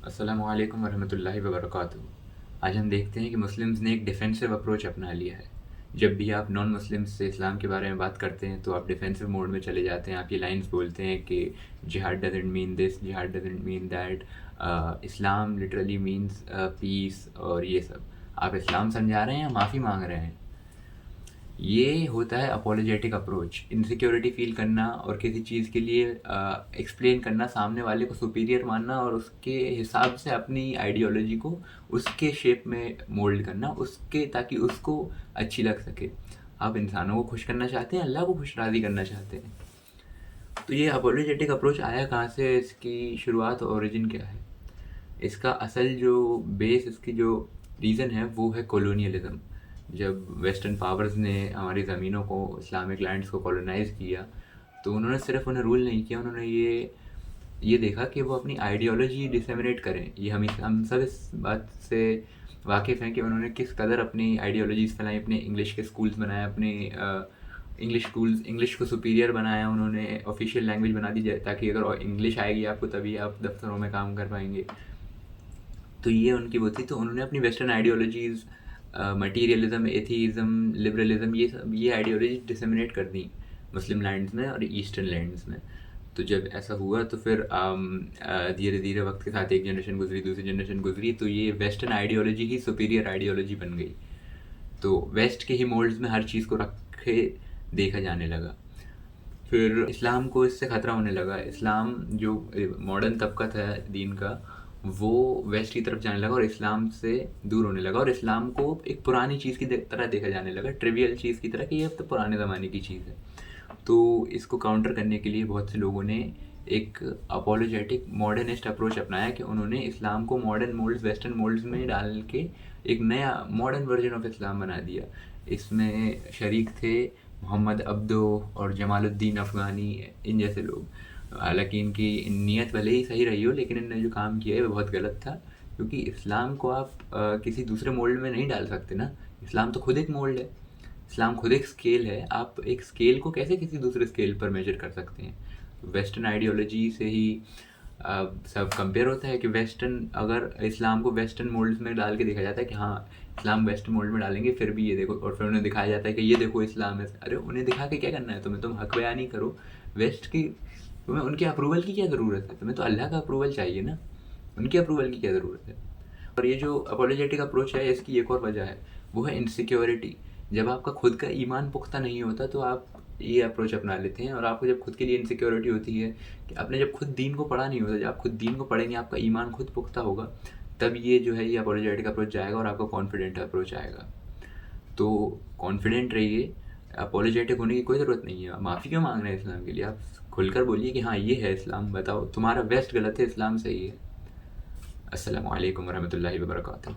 السلام علیکم ورحمۃ اللہ وبرکاتہ۔ آج ہم دیکھتے ہیں کہ مسلمز نے ایک ڈیفینسو اپروچ اپنا لیا ہے۔ جب بھی آپ نان مسلمز سے اسلام کے بارے میں بات کرتے ہیں تو آپ ڈیفینسو موڈ میں چلے جاتے ہیں، آپ یہ لائنز بولتے ہیں کہ جہاد doesn't mean this, jihad doesn't mean that, Islam literally means peace, اور یہ سب آپ اسلام سمجھا رہے ہیں یا معافی مانگ رہے ہیں؟ یہ ہوتا ہے اپولوجیٹک اپروچ، انسیکیورٹی فیل کرنا اور کسی چیز کے لیے ایکسپلین کرنا، سامنے والے کو سپیریئر ماننا اور اس کے حساب سے اپنی آئیڈیالوجی کو اس کے شیپ میں مولڈ کرنا، اس کے تاکہ اس کو اچھی لگ سکے۔ آپ انسانوں کو خوش کرنا چاہتے ہیں، اللہ کو خوش راضی کرنا چاہتے ہیں۔ تو یہ اپولوجیٹک اپروچ آیا کہاں سے، اس کی شروعات اور اوریجن کیا ہے؟ اس کا اصل جو بیس، اس کی جو ریزن ہے وہ ہے کولونیلزم۔ جب ویسٹرن پاورز نے ہماری زمینوں کو، اسلامک لینڈز کو کولونائز کیا تو انہوں نے صرف انہیں رول نہیں کیا، انہوں نے یہ دیکھا کہ وہ اپنی آئیڈیالوجی ڈسیمنیٹ کریں۔ یہ ہم سب اس بات سے واقف ہیں کہ انہوں نے کس قدر اپنی آئیڈیالوجیز پھیلائیں، اپنے انگلش کے اسکولز بنائے، اپنے انگلش کو سپیریئر بنایا، انہوں نے آفیشیل لینگویج بنا دی جائے تاکہ اگر انگلش آئے گی آپ کو تبھی آپ دفتروں میں کام کر پائیں گے۔ تو یہ ان کی وہ تھی، تو انہوں نے اپنی western ideologies, materialism, atheism, liberalism, یہ آئیڈیالوجیز ڈسیمنیٹ کر دیں مسلم لینڈز میں اور ایسٹرن لینڈز میں۔ تو جب ایسا ہوا تو پھر دھیرے دھیرے وقت کے ساتھ ایک جنریشن گزری، دوسری جنریشن گزری، تو یہ ویسٹرن آئیڈیالوجی ہی سپیریئر آئیڈیالوجی بن گئی۔ تو ویسٹ کے ہی مولڈز میں ہر چیز کو رکھے دیکھا جانے لگا۔ پھر اسلام کو اس سے خطرہ ہونے لگا۔ اسلام جو ماڈرن طبقہ تھا دین کا، وہ ویسٹ کی طرف جانے لگا اور اسلام سے دور ہونے لگا، اور اسلام کو ایک پرانی چیز کی طرح دیکھا جانے لگا، ٹریویل چیز کی طرح کہ یہ اب تو پرانے زمانے کی چیز ہے۔ تو اس کو کاؤنٹر کرنے کے لیے بہت سے لوگوں نے ایک اپولوجیٹک ماڈرنسٹ اپروچ اپنایا کہ انہوں نے اسلام کو ماڈرن مولڈز، ویسٹرن مولڈز میں ڈال کے ایک نیا ماڈرن ورژن آف اسلام بنا دیا۔ اس میں شریک تھے محمد عبدو اور جمال الدین افغانی، ان جیسے لوگ۔ حالانکہ ان کی نیت بھلے ہی صحیح رہی ہو، لیکن ان نے جو کام کیا ہے وہ بہت غلط تھا، کیونکہ اسلام کو آپ کسی دوسرے مولڈ میں نہیں ڈال سکتے نا۔ اسلام تو خود ایک مولڈ ہے، اسلام خود ایک اسکیل ہے، آپ ایک اسکیل کو کیسے کسی دوسرے اسکیل پر میجر کر سکتے ہیں؟ ویسٹرن آئیڈیالوجی سے ہی سب کمپیئر ہوتا ہے کہ اگر اسلام کو ویسٹرن مولڈز میں ڈال کے دیکھا جاتا ہے کہ ہاں اسلام ویسٹرن مولڈ میں ڈالیں گے پھر بھی یہ دیکھو، اور پھر انہیں دکھایا جاتا ہے کہ یہ دیکھو اسلام ہے۔ ارے انہیں دکھا کے کیا کرنا ہے تمہیں؟ تم حق بیان ہی کرو۔ ویسٹ کی تمہیں ان کے اپروول کی کیا ضرورت ہے؟ تمہیں تو اللہ کا اپروول چاہیے نا، ان کے اپروول کی کیا ضرورت ہے؟ اور یہ جو اپولوجیٹک اپروچ ہے، اس کی ایک اور وجہ ہے، وہ ہے انسیکیورٹی۔ جب آپ کا خود کا ایمان پختہ نہیں ہوتا تو آپ یہ اپروچ اپنا لیتے ہیں، اور آپ کو جب خود کے لیے انسیکیورٹی ہوتی ہے کہ آپ نے جب خود دین کو پڑھا نہیں ہوتا، جب آپ خود دین کو پڑھیں گے، آپ کا ایمان خود پختہ ہوگا، تب یہ جو ہے یہ اپولوجیٹک اپروچ جائے گا اور آپ کا کانفیڈنٹ اپروچ آئے گا۔ تو کانفیڈنٹ رہیے، اپولوجیٹک ہونے کی کوئی ضرورت نہیں ہے۔ معافی کیوں مانگ رہے ہیں اسلام کے لیے؟ آپ کھل کر بولیے کہ ہاں یہ ہے اسلام، بتاؤ تمہارا ویسٹ غلط ہے، اسلام صحیح ہے۔ السلام علیکم ورحمۃ اللہ وبرکاتہ۔